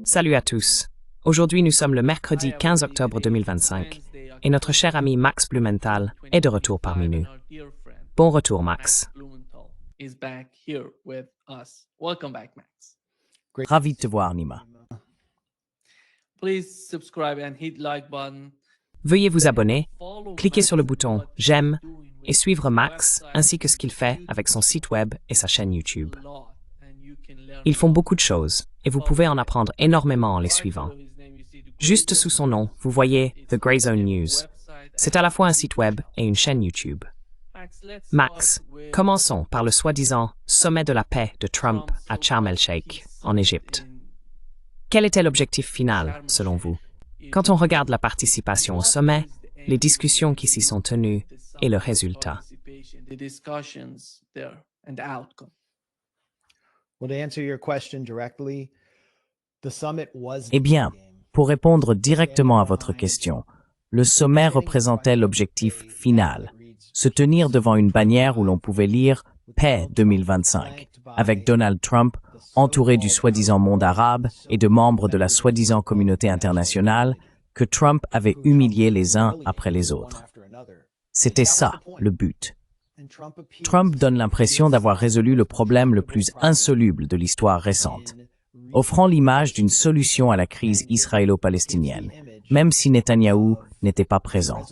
Salut à tous. Aujourd'hui, nous sommes le mercredi 15 octobre 2025 et notre cher ami Max Blumenthal est de retour parmi nous. Bon retour, Max. Ravi de te voir, Nima. Veuillez vous abonner, cliquer sur le bouton « J'aime » et suivre Max ainsi que ce qu'il fait avec son site web et sa chaîne YouTube. Ils font beaucoup de choses et vous pouvez en apprendre énormément en les suivant. Juste sous son nom, vous voyez The Grey Zone News. C'est à la fois un site web et une chaîne YouTube. Max, commençons par le soi-disant sommet de la paix de Trump à Sharm el-Sheikh, en Égypte. Quel était l'objectif final, selon vous? Quand on regarde la participation au sommet, les discussions qui s'y sont tenues et le résultat. Eh bien, pour répondre directement à votre question, le sommet représentait l'objectif final, se tenir devant une bannière où l'on pouvait lire « Paix 2025 » avec Donald Trump, entouré du soi-disant monde arabe et de membres de la soi-disant communauté internationale que Trump avait humiliés les uns après les autres. C'était ça, le but. Trump donne l'impression d'avoir résolu le problème le plus insoluble de l'histoire récente, offrant l'image d'une solution à la crise israélo-palestinienne, même si Netanyahou n'était pas présent.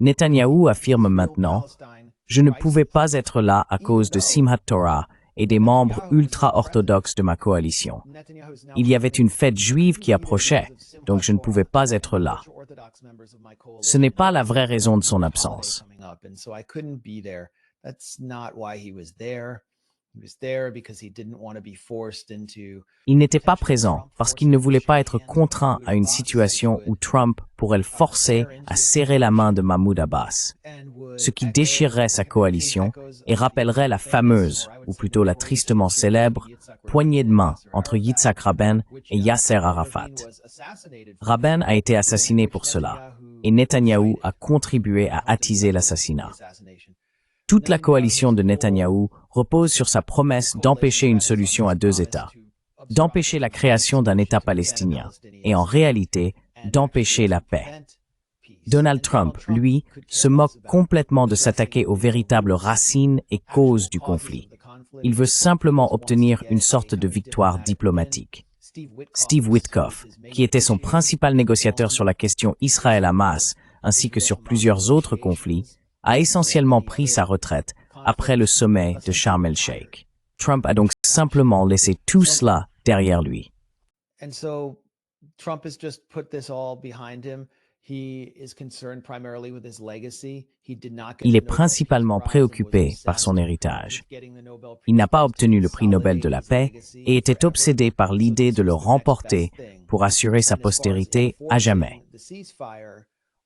Netanyahou affirme maintenant « Je ne pouvais pas être là à cause de Simchat Torah et des membres ultra-orthodoxes de ma coalition. Il y avait une fête juive qui approchait, donc je ne pouvais pas être là. » Ce n'est pas la vraie raison de son absence. Il n'était pas présent parce qu'il ne voulait pas être contraint à une situation où Trump pourrait le forcer à serrer la main de Mahmoud Abbas, ce qui déchirerait sa coalition et rappellerait la fameuse, ou plutôt la tristement célèbre, poignée de main entre Yitzhak Rabin et Yasser Arafat. Rabin a été assassiné pour cela, et Netanyahou a contribué à attiser l'assassinat. Toute la coalition de Netanyahou repose sur sa promesse d'empêcher une solution à deux États, d'empêcher la création d'un État palestinien et en réalité d'empêcher la paix. Donald Trump, lui, se moque complètement de s'attaquer aux véritables racines et causes du conflit. Il veut simplement obtenir une sorte de victoire diplomatique. Steve Witkoff, qui était son principal négociateur sur la question Israël-Hamas ainsi que sur plusieurs autres conflits, a essentiellement pris sa retraite après le sommet de Sharm el-Sheikh. Trump a donc simplement laissé tout cela derrière lui. Il est principalement préoccupé par son héritage. Il n'a pas obtenu le prix Nobel de la paix et était obsédé par l'idée de le remporter pour assurer sa postérité à jamais.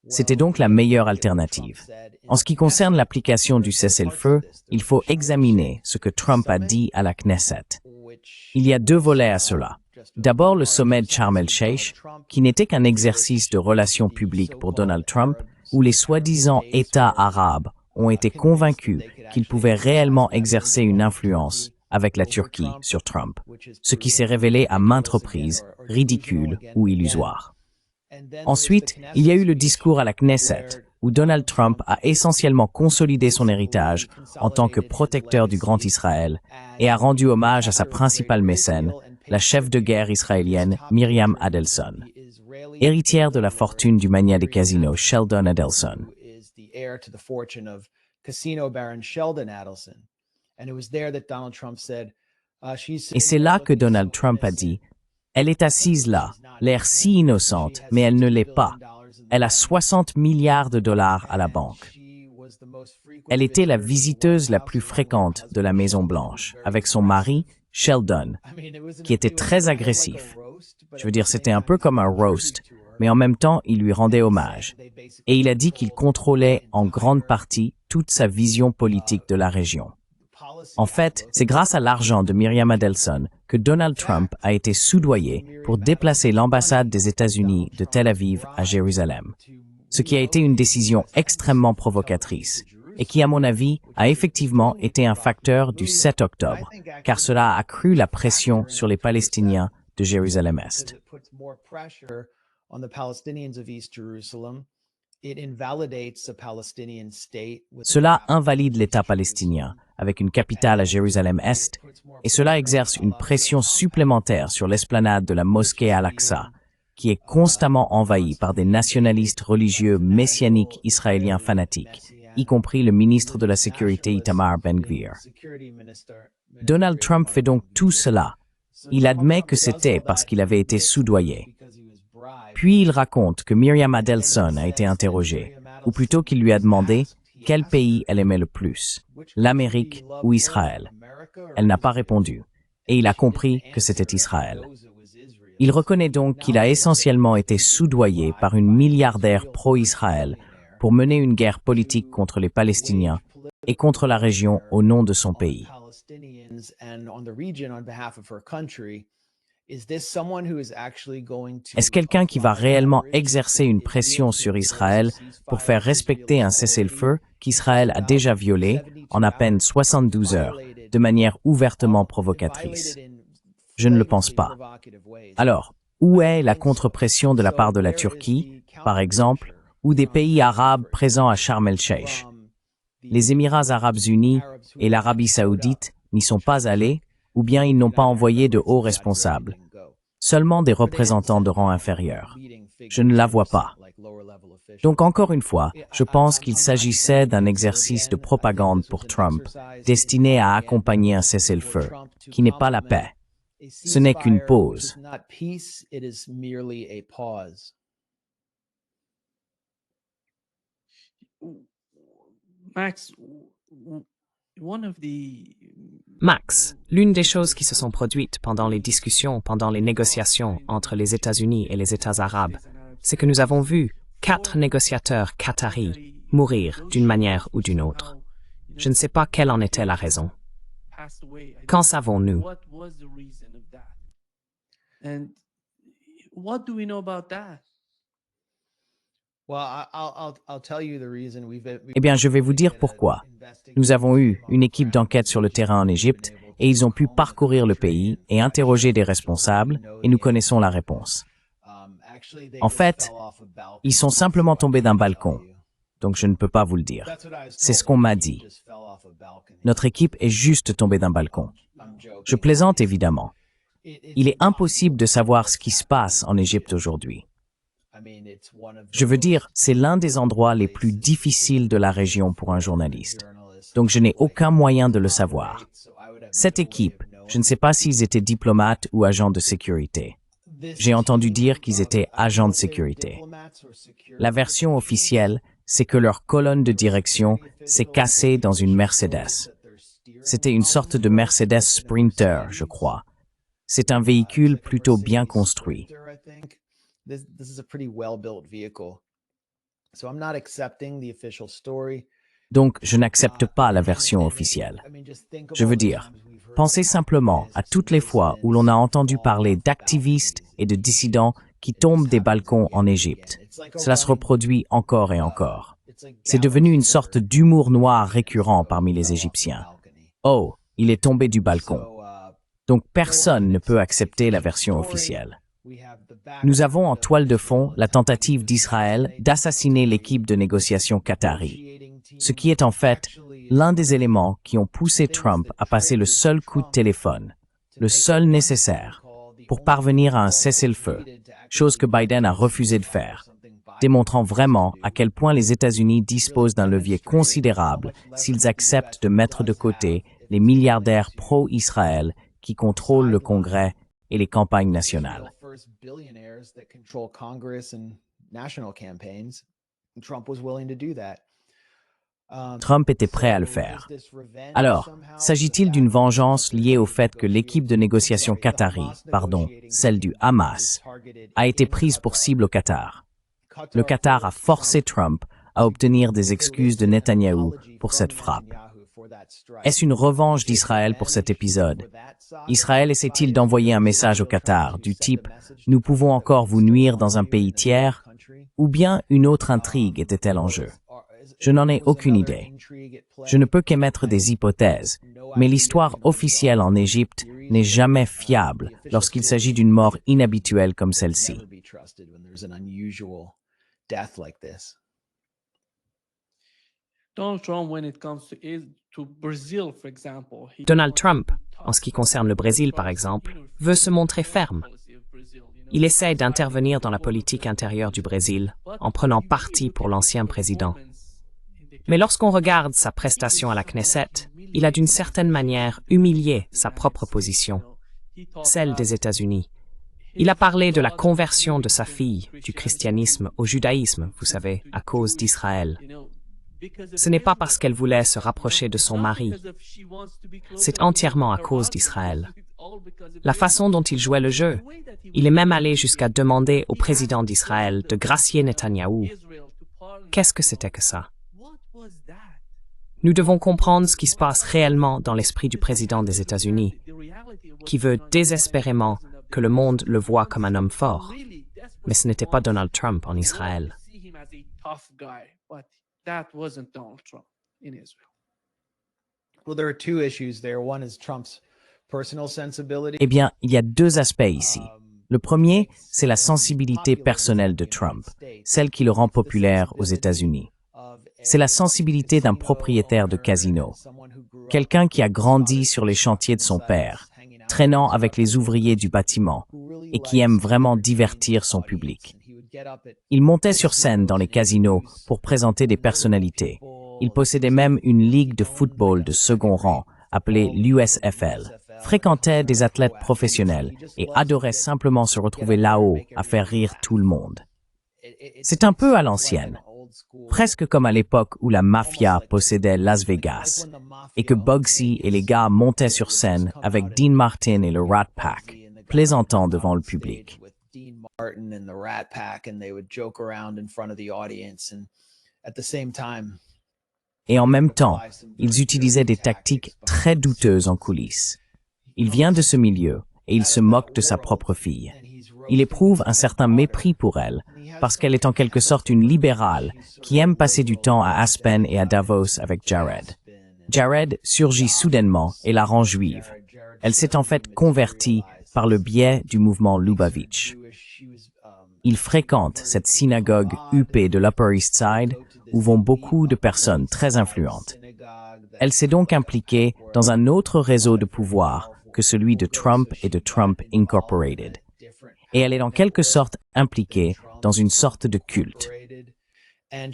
C'était donc la meilleure alternative. En ce qui concerne l'application du cessez-le-feu, il faut examiner ce que Trump a dit à la Knesset. Il y a deux volets à cela. D'abord, le sommet de Sharm el-Sheikh, qui n'était qu'un exercice de relations publiques pour Donald Trump, où les soi-disant États arabes ont été convaincus qu'ils pouvaient réellement exercer une influence avec la Turquie sur Trump, ce qui s'est révélé à maintes reprises ridicule ou illusoire. Ensuite, il y a eu le discours à la Knesset, où Donald Trump a essentiellement consolidé son héritage en tant que protecteur du Grand Israël et a rendu hommage à sa principale mécène, la chef de guerre israélienne Miriam Adelson, héritière de la fortune du magnat des casinos Sheldon Adelson. Et c'est là que Donald Trump a dit « Elle est assise là, l'air si innocente, mais elle ne l'est pas. Elle a 60 milliards de dollars à la banque. » Elle était la visiteuse la plus fréquente de la Maison-Blanche, avec son mari, Sheldon, qui était très agressif. Je veux dire, c'était un peu comme un roast, mais en même temps, il lui rendait hommage. Et il a dit qu'il contrôlait en grande partie toute sa vision politique de la région. En fait, c'est grâce à l'argent de Miriam Adelson que Donald Trump a été soudoyé pour déplacer l'ambassade des États-Unis de Tel Aviv à Jérusalem, ce qui a été une décision extrêmement provocatrice et qui, à mon avis, a effectivement été un facteur du 7 octobre, car cela a accru la pression sur les Palestiniens de Jérusalem-Est. Cela invalide l'État palestinien, avec une capitale à Jérusalem-Est, et cela exerce une pression supplémentaire sur l'esplanade de la mosquée Al-Aqsa, qui est constamment envahie par des nationalistes religieux messianiques israéliens fanatiques, y compris le ministre de la Sécurité Itamar Ben-Gvir. Donald Trump fait donc tout cela. Il admet que c'était parce qu'il avait été soudoyé. Puis il raconte que Miriam Adelson a été interrogée, ou plutôt qu'il lui a demandé quel pays elle aimait le plus, l'Amérique ou Israël. Elle n'a pas répondu, et il a compris que c'était Israël. Il reconnaît donc qu'il a essentiellement été soudoyé par une milliardaire pro-Israël pour mener une guerre politique contre les Palestiniens et contre la région au nom de son pays. Est-ce quelqu'un qui va réellement exercer une pression sur Israël pour faire respecter un cessez-le-feu qu'Israël a déjà violé en à peine 72 heures, de manière ouvertement provocatrice? Je ne le pense pas. Alors, où est la contre-pression de la part de la Turquie, par exemple, ou des pays arabes présents à Sharm el-Sheikh? Les Émirats arabes unis et l'Arabie saoudite n'y sont pas allés, ou bien ils n'ont pas envoyé de hauts responsables, seulement des représentants de rang inférieur. Je ne la vois pas. Donc encore une fois, je pense qu'il s'agissait d'un exercice de propagande pour Trump, destiné à accompagner un cessez-le-feu, qui n'est pas la paix. Ce n'est qu'une pause. Max, l'une des choses qui se sont produites pendant les discussions, pendant les négociations entre les États-Unis et les États arabes, c'est que nous avons vu 4 négociateurs qataris mourir d'une manière ou d'une autre. Je ne sais pas quelle en était la raison. Qu'en savons-nous? Eh bien, je vais vous dire pourquoi. Nous avons eu une équipe d'enquête sur le terrain en Égypte et ils ont pu parcourir le pays et interroger des responsables et nous connaissons la réponse. En fait, ils sont simplement tombés d'un balcon, donc je ne peux pas vous le dire. C'est ce qu'on m'a dit. Notre équipe est juste tombée d'un balcon. Je plaisante évidemment. Il est impossible de savoir ce qui se passe en Égypte aujourd'hui. Je veux dire, c'est l'un des endroits les plus difficiles de la région pour un journaliste. Donc je n'ai aucun moyen de le savoir. Cette équipe, je ne sais pas s'ils étaient diplomates ou agents de sécurité. J'ai entendu dire qu'ils étaient agents de sécurité. La version officielle, c'est que leur colonne de direction s'est cassée dans une Mercedes. C'était une sorte de Mercedes Sprinter, je crois. C'est un véhicule plutôt bien construit. Donc, je n'accepte pas la version officielle. Je veux dire, pensez simplement à toutes les fois où l'on a entendu parler d'activistes et de dissidents qui tombent des balcons en Égypte. Cela se reproduit encore et encore. C'est devenu une sorte d'humour noir récurrent parmi les Égyptiens. Oh, il est tombé du balcon. Donc personne ne peut accepter la version officielle. Nous avons en toile de fond la tentative d'Israël d'assassiner l'équipe de négociation qatari, ce qui est en fait l'un des éléments qui ont poussé Trump à passer le seul coup de téléphone, le seul nécessaire, pour parvenir à un cessez-le-feu, chose que Biden a refusé de faire, démontrant vraiment à quel point les États-Unis disposent d'un levier considérable s'ils acceptent de mettre de côté les milliardaires pro-Israël qui contrôlent le Congrès et les campagnes nationales. Trump était prêt à le faire. Alors, s'agit-il d'une vengeance liée au fait que l'équipe de négociation qatari, celle du Hamas, a été prise pour cible au Qatar? Le Qatar a forcé Trump à obtenir des excuses de Netanyahou pour cette frappe. Est-ce une revanche d'Israël pour cet épisode? Israël essaie-t-il d'envoyer un message au Qatar du type « Nous pouvons encore vous nuire dans un pays tiers » ou bien une autre intrigue était-elle en jeu? Je n'en ai aucune idée. Je ne peux qu'émettre des hypothèses, mais l'histoire officielle en Égypte n'est jamais fiable lorsqu'il s'agit d'une mort inhabituelle comme celle-ci. Donald Trump, en ce qui concerne le Brésil par exemple, veut se montrer ferme. Il essaie d'intervenir dans la politique intérieure du Brésil en prenant parti pour l'ancien président. Mais lorsqu'on regarde sa prestation à la Knesset, il a d'une certaine manière humilié sa propre position, celle des États-Unis. Il a parlé de la conversion de sa fille du christianisme au judaïsme, vous savez, à cause d'Israël. Ce n'est pas parce qu'elle voulait se rapprocher de son mari. C'est entièrement à cause d'Israël. La façon dont il jouait le jeu, il est même allé jusqu'à demander au président d'Israël de gracier Netanyahou. Qu'est-ce que c'était que ça? Nous devons comprendre ce qui se passe réellement dans l'esprit du président des États-Unis, qui veut désespérément que le monde le voie comme un homme fort. Mais ce n'était pas Donald Trump en Israël. Eh bien, il y a deux aspects ici. Le premier, c'est la sensibilité personnelle de Trump, celle qui le rend populaire aux États-Unis. C'est la sensibilité d'un propriétaire de casino, quelqu'un qui a grandi sur les chantiers de son père, traînant avec les ouvriers du bâtiment, et qui aime vraiment divertir son public. Il montait sur scène dans les casinos pour présenter des personnalités. Il possédait même une ligue de football de second rang, appelée l'USFL, fréquentait des athlètes professionnels et adorait simplement se retrouver là-haut à faire rire tout le monde. C'est un peu à l'ancienne, presque comme à l'époque où la mafia possédait Las Vegas et que Bugsy et les gars montaient sur scène avec Dean Martin et le Rat Pack, plaisantant devant le public. Et en même temps, ils utilisaient des tactiques très douteuses en coulisses. Il vient de ce milieu et il se moque de sa propre fille. Il éprouve un certain mépris pour elle parce qu'elle est en quelque sorte une libérale qui aime passer du temps à Aspen et à Davos avec Jared. Jared surgit soudainement et la rend juive. Elle s'est en fait convertie par le biais du mouvement Lubavitch. Il fréquente cette synagogue huppée de l'Upper East Side où vont beaucoup de personnes très influentes. Elle s'est donc impliquée dans un autre réseau de pouvoir que celui de Trump et de Trump Incorporated. Et elle est en quelque sorte impliquée dans une sorte de culte. Et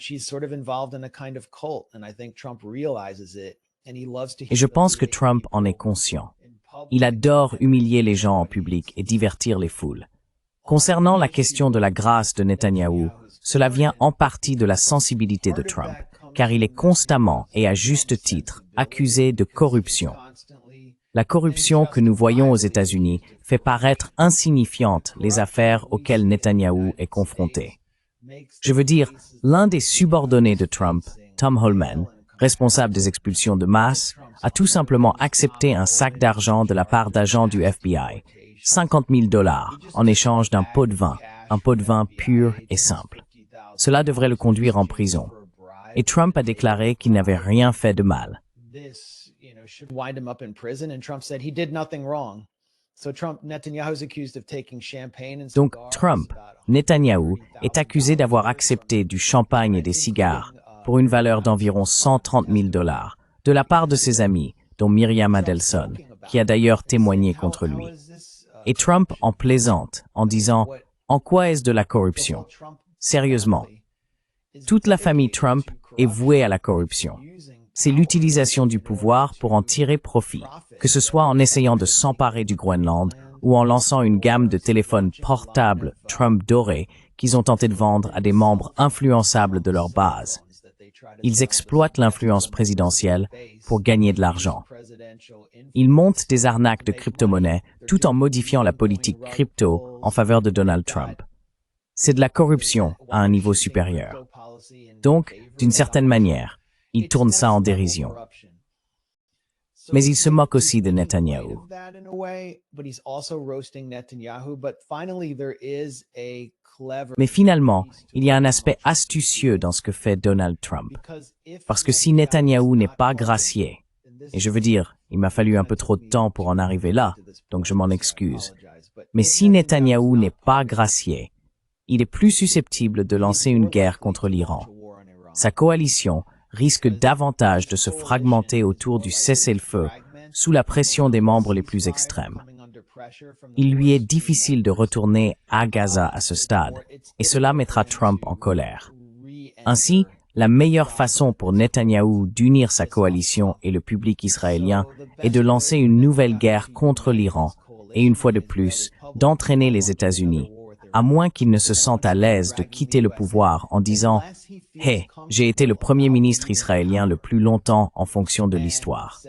je pense que Trump en est conscient. Il adore humilier les gens en public et divertir les foules. Concernant la question de la grâce de Netanyahou, cela vient en partie de la sensibilité de Trump, car il est constamment et à juste titre accusé de corruption. La corruption que nous voyons aux États-Unis fait paraître insignifiantes les affaires auxquelles Netanyahou est confronté. Je veux dire, l'un des subordonnés de Trump, Tom Homan, responsable des expulsions de masse, a tout simplement accepté un sac d'argent de la part d'agents du FBI, $50,000 en échange d'un pot de vin, un pot de vin pur et simple. Cela devrait le conduire en prison. Et Trump a déclaré qu'il n'avait rien fait de mal. Donc Trump, Netanyahou, est accusé d'avoir accepté du champagne et des cigares pour une valeur d'environ $130,000 de la part de ses amis, dont Myriam Adelson, qui a d'ailleurs témoigné contre lui. Et Trump en plaisante en disant « En quoi est-ce de la corruption ?» Sérieusement, toute la famille Trump est vouée à la corruption. C'est l'utilisation du pouvoir pour en tirer profit, que ce soit en essayant de s'emparer du Groenland ou en lançant une gamme de téléphones portables Trump dorés qu'ils ont tenté de vendre à des membres influençables de leur base. Ils exploitent l'influence présidentielle pour gagner de l'argent. Ils montent des arnaques de crypto-monnaies tout en modifiant la politique crypto en faveur de Donald Trump. C'est de la corruption à un niveau supérieur. Donc, d'une certaine manière, ils tournent ça en dérision. Mais il se moque aussi de Netanyahou. Mais finalement, il y a un aspect astucieux dans ce que fait Donald Trump. Parce que si Netanyahou n'est pas gracié, et je veux dire, Il m'a fallu un peu trop de temps pour en arriver là, donc je m'en excuse. Mais si Netanyahou n'est pas gracié, il est plus susceptible de lancer une guerre contre l'Iran. Sa coalition risque davantage de se fragmenter autour du cessez-le-feu sous la pression des membres les plus extrêmes. Il lui est difficile de retourner à Gaza à ce stade, et cela mettra Trump en colère. Ainsi, la meilleure façon pour Netanyahou d'unir sa coalition et le public israélien est de lancer une nouvelle guerre contre l'Iran et, une fois de plus, d'entraîner les États-Unis, à moins qu'il ne se sente à l'aise de quitter le pouvoir en disant « Hey, j'ai été le premier ministre israélien le plus longtemps en fonction de l'histoire. »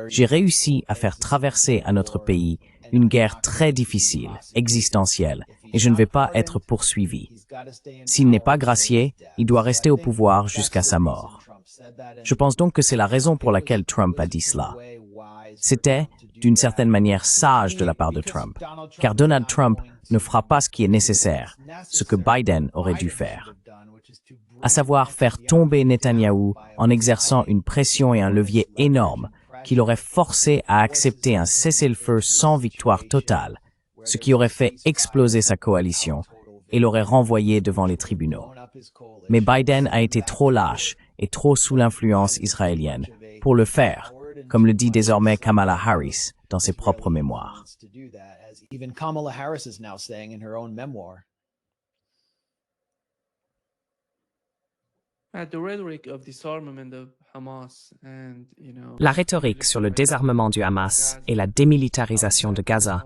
J'ai réussi à faire traverser à notre pays une guerre très difficile, existentielle, et je ne vais pas être poursuivi. S'il n'est pas gracié, il doit rester au pouvoir jusqu'à sa mort. Je pense donc que c'est la raison pour laquelle Trump a dit cela. C'était, d'une certaine manière, sage de la part de Trump, car Donald Trump ne fera pas ce qui est nécessaire, ce que Biden aurait dû faire, à savoir faire tomber Netanyahou en exerçant une pression et un levier énorme qui l'aurait forcé à accepter un cessez-le-feu sans victoire totale, ce qui aurait fait exploser sa coalition et l'aurait renvoyé devant les tribunaux. Mais Biden a été trop lâche et trop sous l'influence israélienne pour le faire, comme le dit désormais Kamala Harris dans ses propres mémoires. La rhétorique sur le désarmement du Hamas et la démilitarisation de Gaza,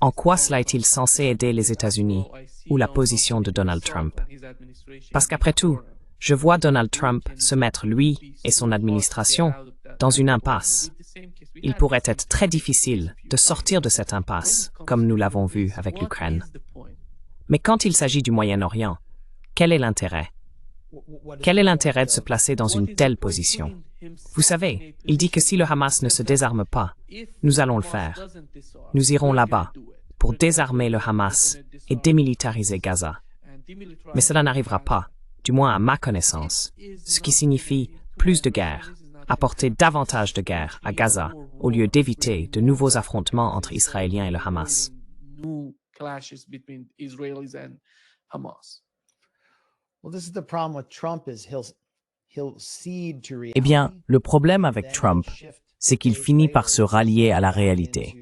en quoi cela est-il censé aider les États-Unis ou la position de Donald Trump? Parce qu'après tout, je vois Donald Trump se mettre, lui et son administration, dans une impasse. Il pourrait être très difficile de sortir de cette impasse, comme nous l'avons vu avec l'Ukraine. Mais quand il s'agit du Moyen-Orient, quel est l'intérêt? Quel est l'intérêt de se placer dans une telle position? Vous savez, il dit que si le Hamas ne se désarme pas, nous allons le faire. Nous irons là-bas pour désarmer le Hamas et démilitariser Gaza. Mais cela n'arrivera pas, du moins à ma connaissance, ce qui signifie plus de guerre, apporter davantage de guerre à Gaza au lieu d'éviter de nouveaux affrontements entre Israéliens et le Hamas. Eh bien, le problème avec Trump, c'est qu'il finit par se rallier à la réalité.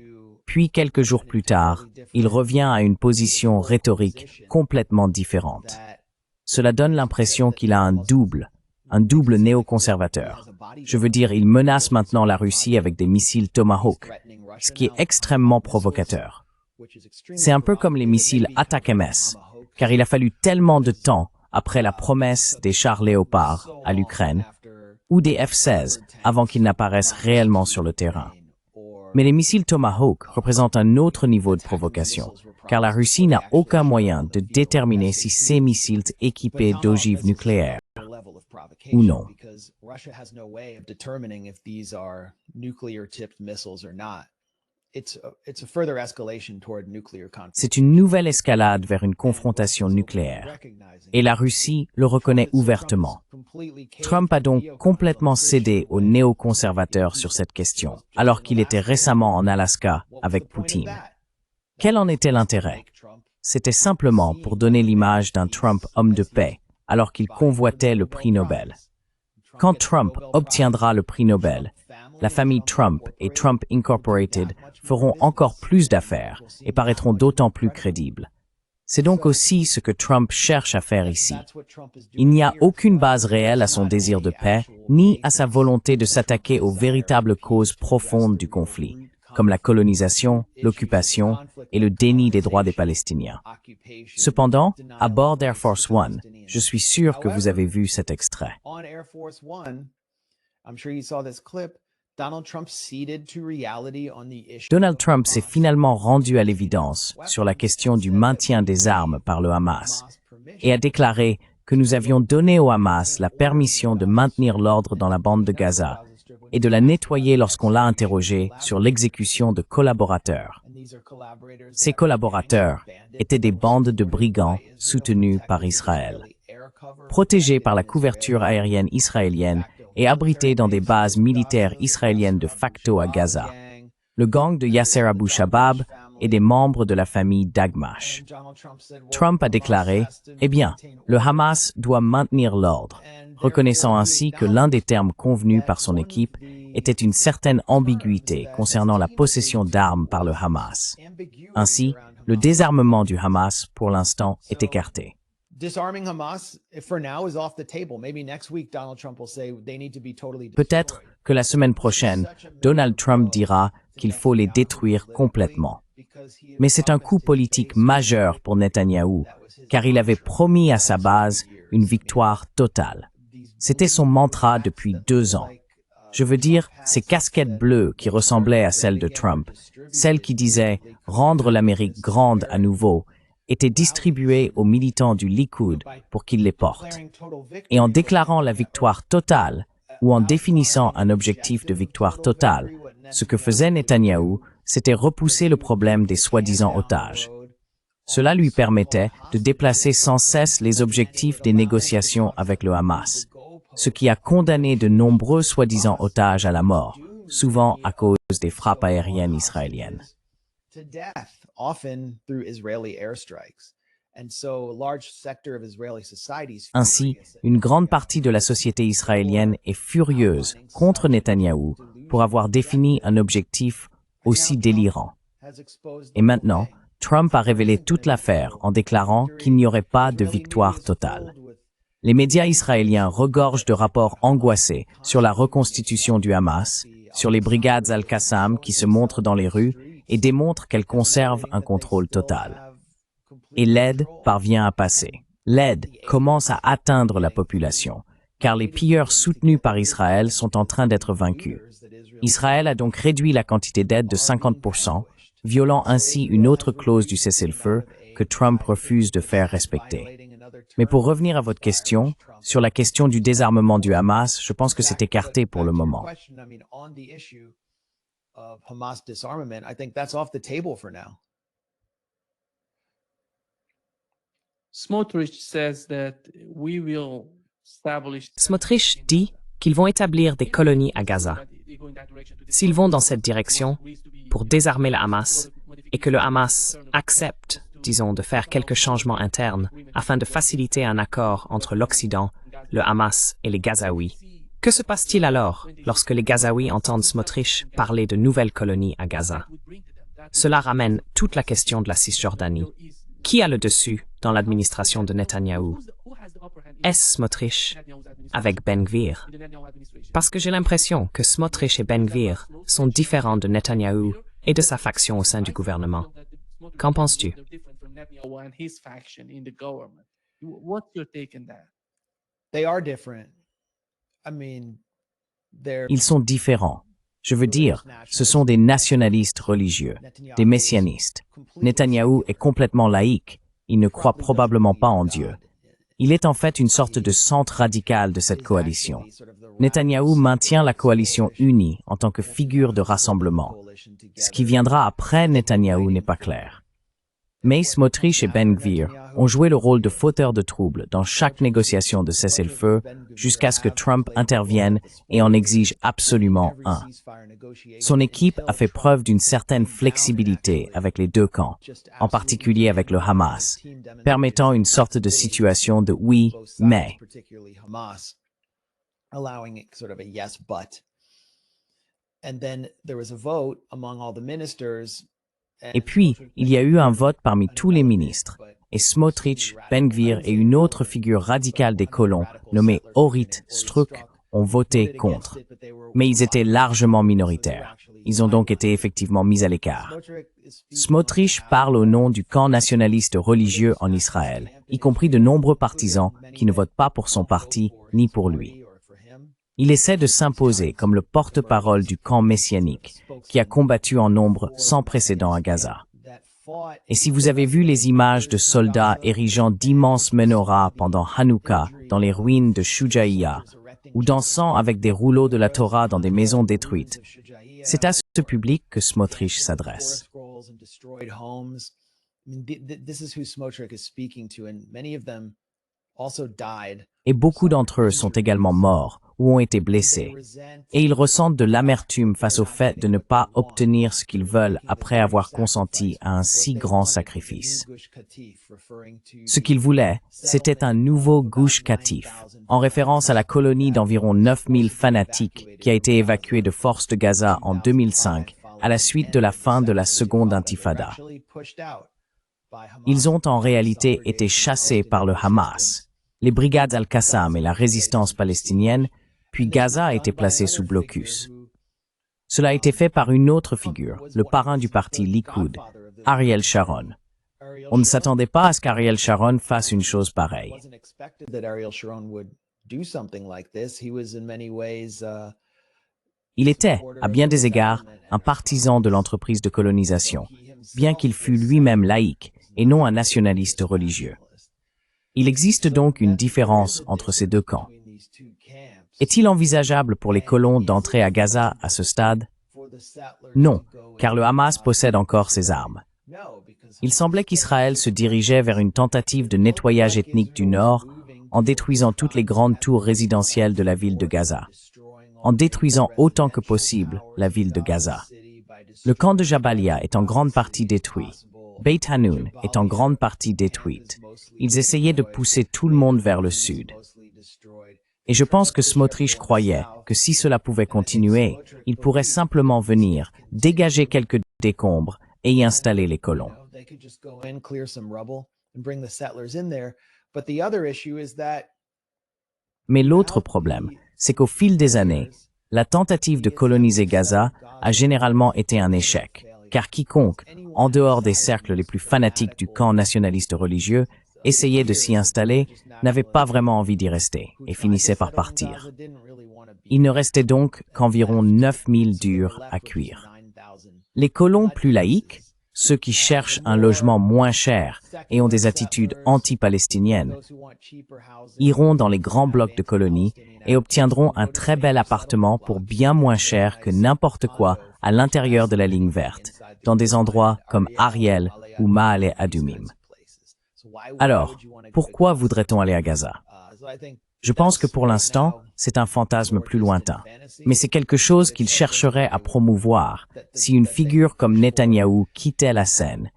Puis, quelques jours plus tard, il revient à une position rhétorique complètement différente. Cela donne l'impression qu'il a un double néoconservateur. Je veux dire, il menace maintenant la Russie avec des missiles Tomahawk, ce qui est extrêmement provocateur. C'est un peu comme les missiles Attack-MS, car il a fallu tellement de temps après la promesse des chars Léopard à l'Ukraine, ou des F-16 avant qu'ils n'apparaissent réellement sur le terrain. Mais les missiles Tomahawk représentent un autre niveau de provocation, car la Russie n'a aucun moyen de déterminer si ces missiles sont équipés d'ogives nucléaires ou non. C'est une nouvelle escalade vers une confrontation nucléaire, et la Russie le reconnaît ouvertement. Trump a donc complètement cédé aux néoconservateurs sur cette question, alors qu'il était récemment en Alaska avec Poutine. Quel en était l'intérêt? C'était simplement pour donner l'image d'un Trump homme de paix, alors qu'il convoitait le prix Nobel. Quand Trump obtiendra le prix Nobel, la famille Trump et Trump Incorporated feront encore plus d'affaires et paraîtront d'autant plus crédibles. C'est donc aussi ce que Trump cherche à faire ici. Il n'y a aucune base réelle à son désir de paix, ni à sa volonté de s'attaquer aux véritables causes profondes du conflit, comme la colonisation, l'occupation et le déni des droits des Palestiniens. Cependant, à bord d'Air Force One, je suis sûr que vous avez vu cet extrait. Donald Trump s'est finalement rendu à l'évidence sur la question du maintien des armes par le Hamas et a déclaré que nous avions donné au Hamas la permission de maintenir l'ordre dans la bande de Gaza et de la nettoyer lorsqu'on l'a interrogé sur l'exécution de collaborateurs. Ces collaborateurs étaient des bandes de brigands soutenus par Israël. protégés par la couverture aérienne israélienne et abrités dans des bases militaires israéliennes de facto à Gaza. Le gang de Yasser Abu Shabab et des membres de la famille Dagmash. Trump a déclaré, « Eh bien, le Hamas doit maintenir l'ordre », reconnaissant ainsi que l'un des termes convenus par son équipe était une certaine ambiguïté concernant la possession d'armes par le Hamas. Ainsi, le désarmement du Hamas, pour l'instant, est écarté. Peut-être que la semaine prochaine, Donald Trump dira qu'il faut les détruire complètement. Mais c'est un coup politique majeur pour Netanyahou, car il avait promis à sa base une victoire totale. C'était son mantra depuis 2 ans. Je veux dire, ces casquettes bleues qui ressemblaient à celles de Trump, celles qui disaient « rendre l'Amérique grande à nouveau », étaient distribuées aux militants du Likoud pour qu'ils les portent. Et en déclarant la victoire totale, ou en définissant un objectif de victoire totale, ce que faisait Netanyahou, c'était repousser le problème des soi-disant otages. Cela lui permettait de déplacer sans cesse les objectifs des négociations avec le Hamas, ce qui a condamné de nombreux soi-disant otages à la mort, souvent à cause des frappes aériennes israéliennes. Ainsi, une grande partie de la société israélienne est furieuse contre Netanyahou pour avoir défini un objectif aussi délirant. Et maintenant, Trump a révélé toute l'affaire en déclarant qu'il n'y aurait pas de victoire totale. Les médias israéliens regorgent de rapports angoissés sur la reconstitution du Hamas, sur les brigades Al-Qassam qui se montrent dans les rues et démontrent qu'elles conservent un contrôle total. Et l'aide parvient à passer. L'aide commence à atteindre la population, car les pilleurs soutenus par Israël sont en train d'être vaincus. Israël a donc réduit la quantité d'aide de 50%, violant ainsi une autre clause du cessez-le-feu que Trump refuse de faire respecter. Mais pour revenir à votre question, sur la question du désarmement du Hamas, je pense que c'est écarté pour le moment. Smotrich dit qu'ils vont établir des colonies à Gaza. S'ils vont dans cette direction, pour désarmer le Hamas, et que le Hamas accepte, disons, de faire quelques changements internes afin de faciliter un accord entre l'Occident, le Hamas et les Gazaouis, que se passe-t-il alors lorsque les Gazaouis entendent Smotrich parler de nouvelles colonies à Gaza? Cela ramène toute la question de la Cisjordanie. Qui a le dessus dans l'administration de Netanyahou? Est-ce Smotrich avec Ben Gvir? Parce que j'ai l'impression que Smotrich et Ben Gvir sont différents de Netanyahou et de sa faction au sein du gouvernement. Qu'en penses-tu? Ils sont différents. Je veux dire, ce sont des nationalistes religieux, des messianistes. Netanyahou est complètement laïque. Il ne croit probablement pas en Dieu. Il est en fait une sorte de centre radical de cette coalition. Netanyahou maintient la coalition unie en tant que figure de rassemblement. Ce qui viendra après Netanyahou n'est pas clair. Mais Smotrich et Ben Gvir ont joué le rôle de fauteurs de troubles dans chaque négociation de cessez-le-feu jusqu'à ce que Trump intervienne et en exige absolument un. Son équipe a fait preuve d'une certaine flexibilité avec les deux camps, en particulier avec le Hamas, permettant une sorte de situation de oui, mais. Et puis, il y a eu un vote parmi tous les ministres, et Smotrich, Ben Gvir et une autre figure radicale des colons, nommée Orit Struk, ont voté contre. Mais ils étaient largement minoritaires. Ils ont donc été effectivement mis à l'écart. Smotrich parle au nom du camp nationaliste religieux en Israël, y compris de nombreux partisans qui ne votent pas pour son parti ni pour lui. Il essaie de s'imposer comme le porte-parole du camp messianique, qui a combattu en nombre sans précédent à Gaza. Et si vous avez vu les images de soldats érigeant d'immenses menorahs pendant Hanouka dans les ruines de Shujaïa, ou dansant avec des rouleaux de la Torah dans des maisons détruites, c'est à ce public que Smotrich s'adresse. Et beaucoup d'entre eux sont également morts ou ont été blessés. Et ils ressentent de l'amertume face au fait de ne pas obtenir ce qu'ils veulent après avoir consenti à un si grand sacrifice. Ce qu'ils voulaient, c'était un nouveau Gush Katif, en référence à la colonie d'environ 9000 fanatiques qui a été évacuée de force de Gaza en 2005 à la suite de la fin de la seconde intifada. Ils ont en réalité été chassés par le Hamas, les brigades Al-Qassam et la résistance palestinienne, puis Gaza a été placé sous blocus. Cela a été fait par une autre figure, le parrain du parti Likoud, Ariel Sharon. On ne s'attendait pas à ce qu'Ariel Sharon fasse une chose pareille. Il était, à bien des égards, un partisan de l'entreprise de colonisation, bien qu'il fût lui-même laïque et non un nationaliste religieux. Il existe donc une différence entre ces deux camps. Est-il envisageable pour les colons d'entrer à Gaza à ce stade? Non, car le Hamas possède encore ses armes. Il semblait qu'Israël se dirigeait vers une tentative de nettoyage ethnique du Nord en détruisant toutes les grandes tours résidentielles de la ville de Gaza, en détruisant autant que possible la ville de Gaza. Le camp de Jabalia est en grande partie détruit. Beit Hanoun est en grande partie détruite. Ils essayaient de pousser tout le monde vers le sud. Et je pense que Smotrich croyait que si cela pouvait continuer, il pourrait simplement venir, dégager quelques décombres et y installer les colons. Mais l'autre problème, c'est qu'au fil des années, la tentative de coloniser Gaza a généralement été un échec, car quiconque, en dehors des cercles les plus fanatiques du camp nationaliste religieux, essayait de s'y installer, n'avait pas vraiment envie d'y rester et finissait par partir. Il ne restait donc qu'environ 9000 durs à cuire. Les colons plus laïques, ceux qui cherchent un logement moins cher et ont des attitudes anti-palestiniennes, iront dans les grands blocs de colonies et obtiendront un très bel appartement pour bien moins cher que n'importe quoi à l'intérieur de la ligne verte, dans des endroits comme Ariel ou Ma'ale Adumim. Alors, pourquoi voudrait-on aller à Gaza? Je pense que pour l'instant, c'est un fantasme plus lointain, mais c'est quelque chose qu'il chercherait à promouvoir si une figure comme Netanyahou quittait la scène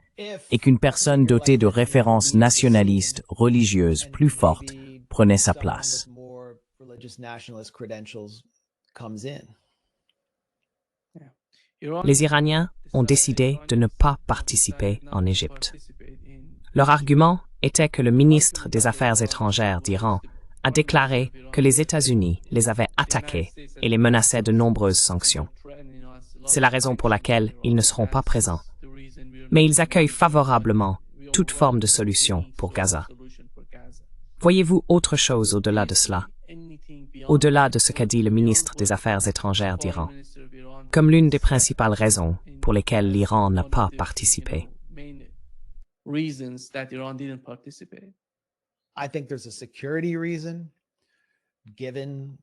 et qu'une personne dotée de références nationalistes, religieuses plus fortes prenait sa place. Les Iraniens ont décidé de ne pas participer en Égypte. Leur argument était que le ministre des Affaires étrangères d'Iran a déclaré que les États-Unis les avaient attaqués et les menaçaient de nombreuses sanctions. C'est la raison pour laquelle ils ne seront pas présents. Mais ils accueillent favorablement toute forme de solution pour Gaza. Voyez-vous autre chose au-delà de cela? Au-delà de ce qu'a dit le ministre des Affaires étrangères d'Iran, comme l'une des principales raisons pour lesquelles l'Iran n'a pas participé.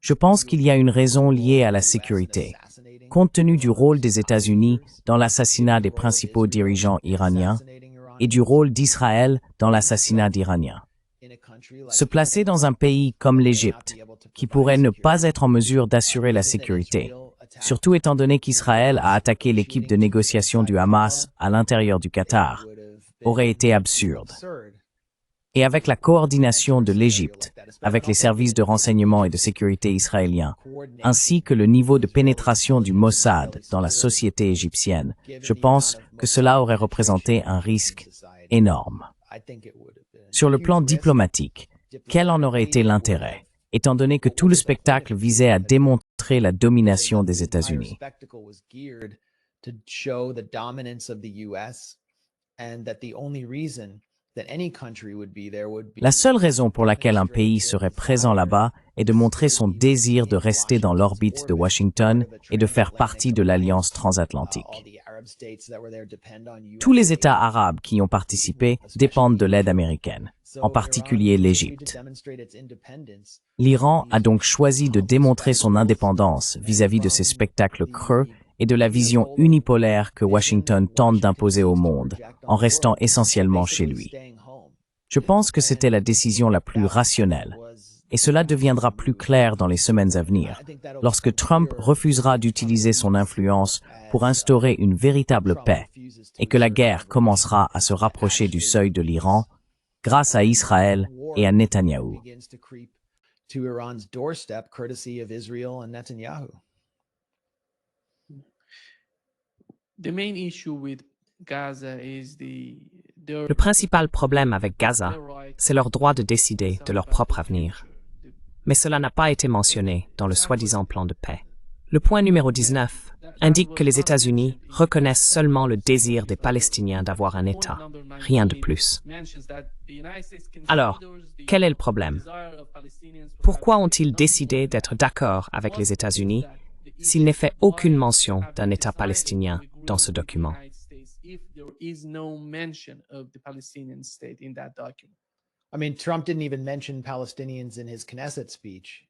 Je pense qu'il y a une raison liée à la sécurité, compte tenu du rôle des États-Unis dans l'assassinat des principaux dirigeants iraniens et du rôle d'Israël dans l'assassinat d'Iraniens. Se placer dans un pays comme l'Égypte, qui pourrait ne pas être en mesure d'assurer la sécurité, surtout étant donné qu'Israël a attaqué l'équipe de négociation du Hamas à l'intérieur du Qatar, aurait été absurde. Et avec la coordination de l'Égypte, avec les services de renseignement et de sécurité israéliens, ainsi que le niveau de pénétration du Mossad dans la société égyptienne, je pense que cela aurait représenté un risque énorme. Sur le plan diplomatique, quel en aurait été l'intérêt, étant donné que tout le spectacle visait à démontrer la domination des États-Unis? La seule raison pour laquelle un pays serait présent là-bas est de montrer son désir de rester dans l'orbite de Washington et de faire partie de l'Alliance transatlantique. Tous les États arabes qui y ont participé dépendent de l'aide américaine, en particulier l'Égypte. L'Iran a donc choisi de démontrer son indépendance vis-à-vis de ces spectacles creux et de la vision unipolaire que Washington tente d'imposer au monde, en restant essentiellement chez lui. Je pense que c'était la décision la plus rationnelle. Et cela deviendra plus clair dans les semaines à venir, lorsque Trump refusera d'utiliser son influence pour instaurer une véritable paix et que la guerre commencera à se rapprocher du seuil de l'Iran grâce à Israël et à Netanyahou. Le principal problème avec Gaza, c'est leur droit de décider de leur propre avenir. Mais cela n'a pas été mentionné dans le soi-disant plan de paix. Le point numéro 19 indique que les États-Unis reconnaissent seulement le désir des Palestiniens d'avoir un État, rien de plus. Alors, quel est le problème? Pourquoi ont-ils décidé d'être d'accord avec les États-Unis s'il n'est fait aucune mention d'un État palestinien dans ce document?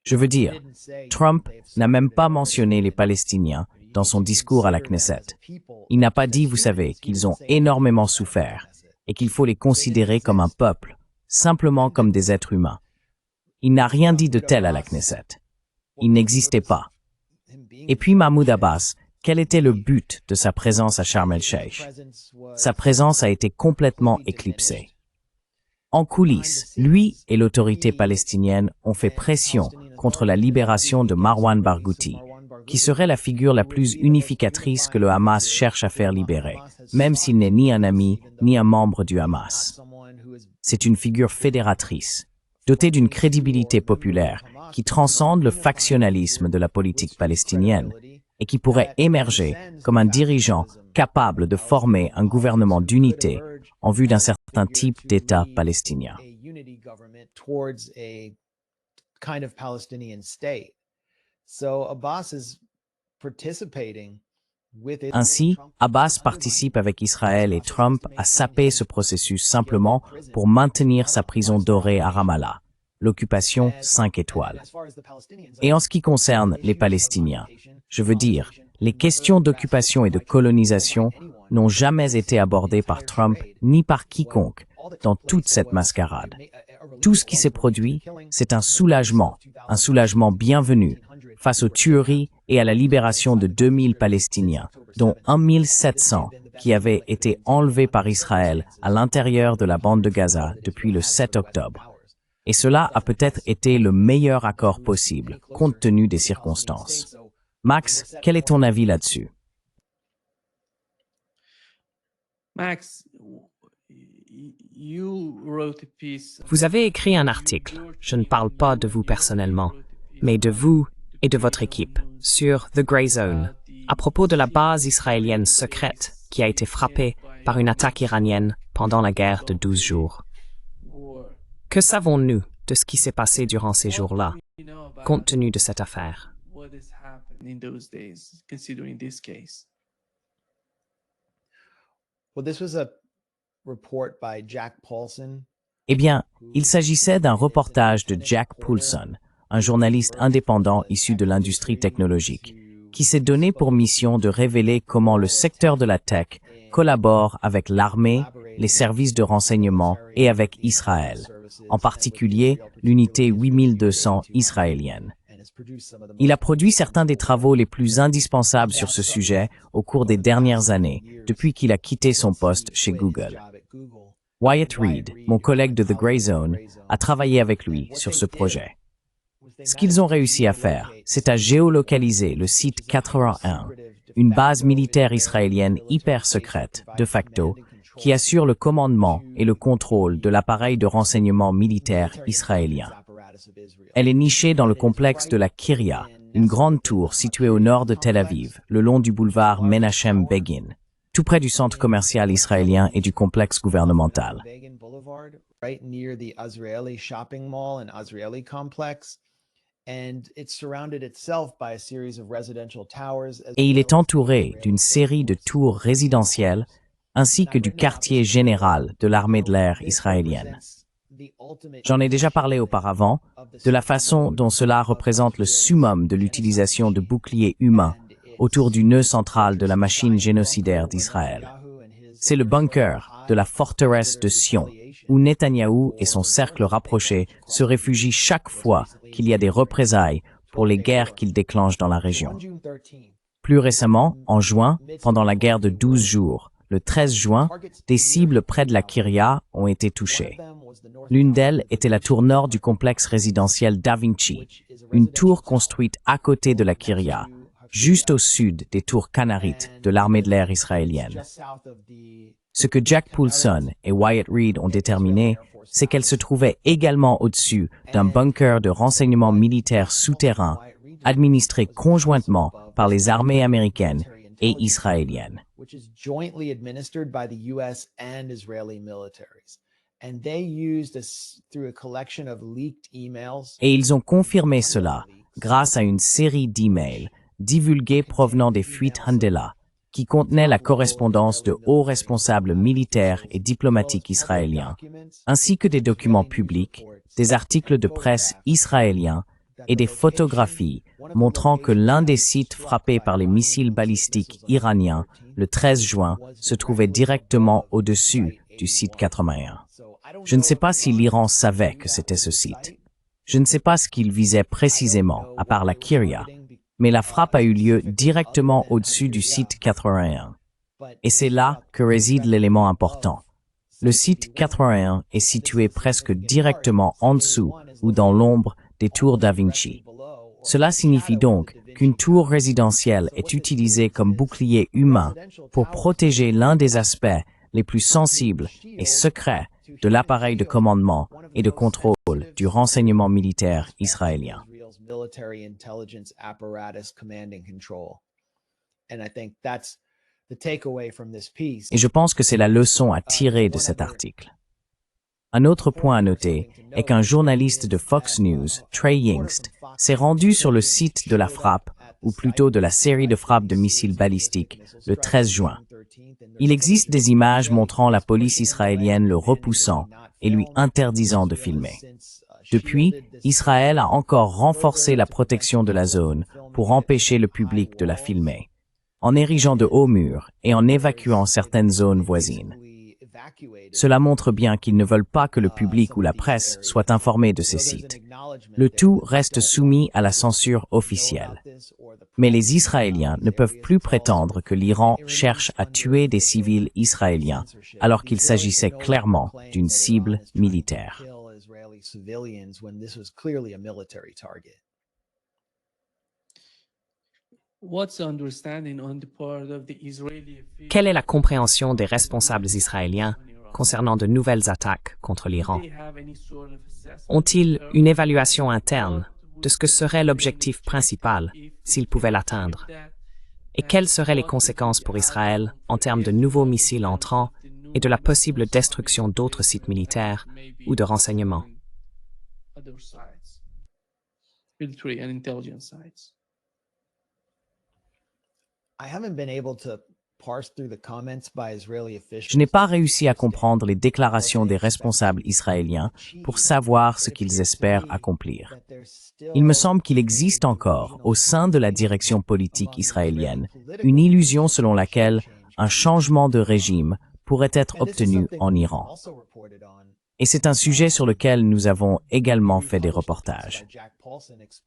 Je veux dire, Trump n'a même pas mentionné les Palestiniens dans son discours à la Knesset. Il n'a pas dit, vous savez, qu'ils ont énormément souffert et qu'il faut les considérer comme un peuple, simplement comme des êtres humains. Il n'a rien dit de tel à la Knesset. Il n'existait pas. Et puis Mahmoud Abbas, quel était le but de sa présence à Sharm el-Sheikh? Sa présence a été complètement éclipsée. En coulisses, lui et l'autorité palestinienne ont fait pression contre la libération de Marwan Barghouti, qui serait la figure la plus unificatrice que le Hamas cherche à faire libérer, même s'il n'est ni un ami ni un membre du Hamas. C'est une figure fédératrice, dotée d'une crédibilité populaire qui transcende le factionnalisme de la politique palestinienne et qui pourrait émerger comme un dirigeant capable de former un gouvernement d'unité en vue d'un certain type d'État palestinien. Ainsi, Abbas participe avec Israël et Trump à saper ce processus simplement pour maintenir sa prison dorée à Ramallah, l'occupation 5 étoiles. Et en ce qui concerne les Palestiniens, je veux dire, les questions d'occupation et de colonisation n'ont jamais été abordées par Trump ni par quiconque dans toute cette mascarade. Tout ce qui s'est produit, c'est un soulagement bienvenu face aux tueries et à la libération de 2000 Palestiniens, dont 1700 qui avaient été enlevés par Israël à l'intérieur de la bande de Gaza depuis le 7 octobre. Et cela a peut-être été le meilleur accord possible, compte tenu des circonstances. Max, quel est ton avis là-dessus? Vous avez écrit un article, je ne parle pas de vous personnellement, mais de vous et de votre équipe, sur The Grey Zone, à propos de la base israélienne secrète qui a été frappée par une attaque iranienne pendant la guerre de 12 jours. Que savons-nous de ce qui s'est passé durant ces jours-là, compte tenu de cette affaire? Eh bien, il s'agissait d'un reportage de Jack Poulson, un journaliste indépendant issu de l'industrie technologique, qui s'est donné pour mission de révéler comment le secteur de la tech collabore avec l'armée, les services de renseignement et avec Israël, en particulier l'unité 8200 israélienne. Il a produit certains des travaux les plus indispensables sur ce sujet au cours des dernières années, depuis qu'il a quitté son poste chez Google. Wyatt Reed, mon collègue de The Grey Zone, a travaillé avec lui sur ce projet. Ce qu'ils ont réussi à faire, c'est à géolocaliser le site 81, une base militaire israélienne hyper secrète, de facto, qui assure le commandement et le contrôle de l'appareil de renseignement militaire israélien. Elle est nichée dans le complexe de la Kiria, une grande tour située au nord de Tel Aviv, le long du boulevard Menachem Begin, tout près du centre commercial israélien et du complexe gouvernemental. Et il est entouré d'une série de tours résidentielles ainsi que du quartier général de l'armée de l'air israélienne. J'en ai déjà parlé auparavant, de la façon dont cela représente le summum de l'utilisation de boucliers humains autour du nœud central de la machine génocidaire d'Israël. C'est le bunker de la forteresse de Sion, où Netanyahou et son cercle rapproché se réfugient chaque fois qu'il y a des représailles pour les guerres qu'il déclenche dans la région. Plus récemment, en juin, pendant la guerre de 12 jours, le 13 juin, des cibles près de la Kiryat ont été touchées. L'une d'elles était la tour nord du complexe résidentiel Da Vinci, une tour construite à côté de la Kiryat, juste au sud des tours canarites de l'armée de l'air israélienne. Ce que Jack Poulson et Wyatt Reed ont déterminé, c'est qu'elle se trouvait également au-dessus d'un bunker de renseignement militaire souterrain administré conjointement par les armées américaines et israéliennes. Et ils ont confirmé cela grâce à une série d'emails divulgués provenant des fuites Handela, qui contenaient la correspondance de hauts responsables militaires et diplomatiques israéliens, ainsi que des documents publics, des articles de presse israéliens et des photographies montrant que l'un des sites frappés par les missiles balistiques iraniens le 13 juin se trouvait directement au-dessus du site 81. Je ne sais pas si l'Iran savait que c'était ce site. Je ne sais pas ce qu'il visait précisément, à part la Kiryat, mais la frappe a eu lieu directement au-dessus du site 81. Et c'est là que réside l'élément important. Le site 81 est situé presque directement en dessous ou dans l'ombre des tours Da Vinci. Cela signifie donc qu'une tour résidentielle est utilisée comme bouclier humain pour protéger l'un des aspects les plus sensibles et secrets de l'appareil de commandement et de contrôle du renseignement militaire israélien. Et je pense que c'est la leçon à tirer de cet article. Un autre point à noter est qu'un journaliste de Fox News, Trey Yingst, s'est rendu sur le site de la frappe, ou plutôt de la série de frappes de missiles balistiques, le 13 juin. Il existe des images montrant la police israélienne le repoussant et lui interdisant de filmer. Depuis, Israël a encore renforcé la protection de la zone pour empêcher le public de la filmer, en érigeant de hauts murs et en évacuant certaines zones voisines. Cela montre bien qu'ils ne veulent pas que le public ou la presse soient informés de ces sites. Le tout reste soumis à la censure officielle. Mais les Israéliens ne peuvent plus prétendre que l'Iran cherche à tuer des civils israéliens, alors qu'il s'agissait clairement d'une cible militaire. Quelle est la compréhension des responsables israéliens concernant de nouvelles attaques contre l'Iran? Ont-ils une évaluation interne de ce que serait l'objectif principal s'ils pouvaient l'atteindre? Et quelles seraient les conséquences pour Israël en termes de nouveaux missiles entrants et de la possible destruction d'autres sites militaires ou de renseignement? Je n'ai pas réussi à comprendre les déclarations des responsables israéliens pour savoir ce qu'ils espèrent accomplir. Il me semble qu'il existe encore, au sein de la direction politique israélienne, une illusion selon laquelle un changement de régime pourrait être obtenu en Iran. Et c'est un sujet sur lequel nous avons également fait des reportages.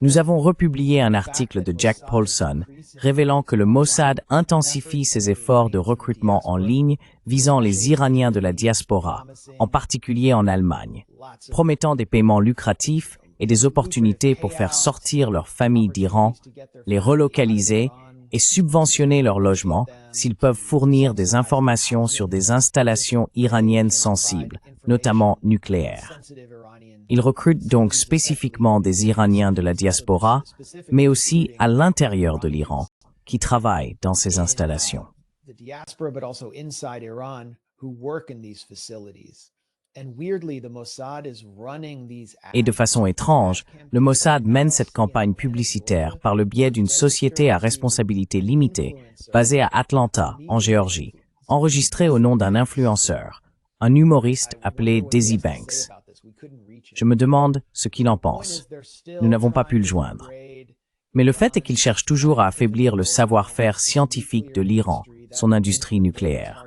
Nous avons republié un article de Jack Poulson révélant que le Mossad intensifie ses efforts de recrutement en ligne visant les Iraniens de la diaspora, en particulier en Allemagne, promettant des paiements lucratifs et des opportunités pour faire sortir leurs familles d'Iran, les relocaliser et subventionner leur logement s'ils peuvent fournir des informations sur des installations iraniennes sensibles, notamment nucléaires. Ils recrutent donc spécifiquement des Iraniens de la diaspora, mais aussi à l'intérieur de l'Iran, qui travaillent dans ces installations. Et de façon étrange, le Mossad mène cette campagne publicitaire par le biais d'une société à responsabilité limitée, basée à Atlanta, en Géorgie, enregistrée au nom d'un influenceur, un humoriste appelé Dizzy Banks. Je me demande ce qu'il en pense. Nous n'avons pas pu le joindre. Mais le fait est qu'il cherche toujours à affaiblir le savoir-faire scientifique de l'Iran, son industrie nucléaire.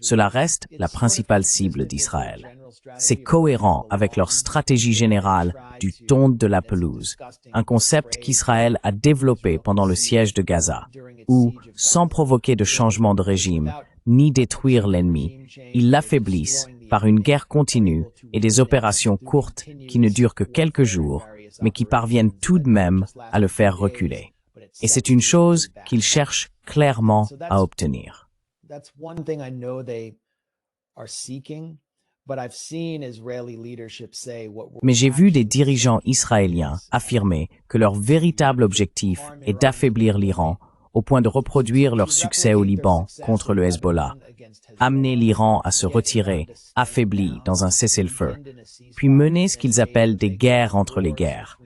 cela reste la principale cible d'Israël. C'est cohérent avec leur stratégie générale du tonte de la pelouse, un concept qu'Israël a développé pendant le siège de Gaza, où, sans provoquer de changement de régime, ni détruire l'ennemi, ils l'affaiblissent par une guerre continue et des opérations courtes qui ne durent que quelques jours, mais qui parviennent tout de même à le faire reculer. Et c'est une chose qu'ils cherchent clairement à obtenir. Mais j'ai vu des dirigeants israéliens affirmer que leur véritable objectif est d'affaiblir l'Iran au point de reproduire leur succès au Liban contre le Hezbollah, amener l'Iran à se retirer, affaibli dans un cessez-le-feu, puis mener ce qu'ils appellent des guerres entre les guerres,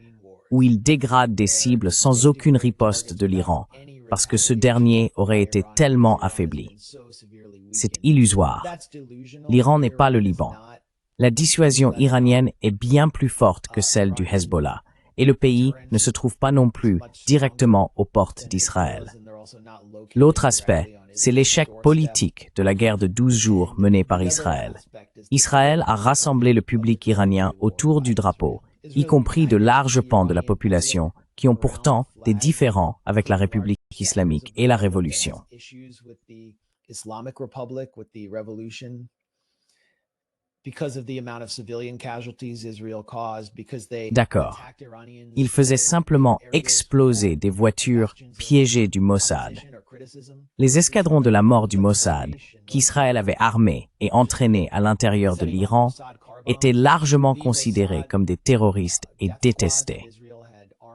où ils dégradent des cibles sans aucune riposte de l'Iran, parce que ce dernier aurait été tellement affaibli. C'est illusoire. L'Iran n'est pas le Liban. La dissuasion iranienne est bien plus forte que celle du Hezbollah, et le pays ne se trouve pas non plus directement aux portes d'Israël. L'autre aspect, c'est l'échec politique de la guerre de 12 jours menée par Israël. Israël a rassemblé le public iranien autour du drapeau, y compris de larges pans de la population qui ont pourtant des différends avec la République islamique et la Révolution. D'accord. Il faisait simplement exploser des voitures piégées du Mossad. Les escadrons de la mort du Mossad, qu'Israël avait armés et entraînés à l'intérieur de l'Iran, étaient largement considérés comme des terroristes et détestés.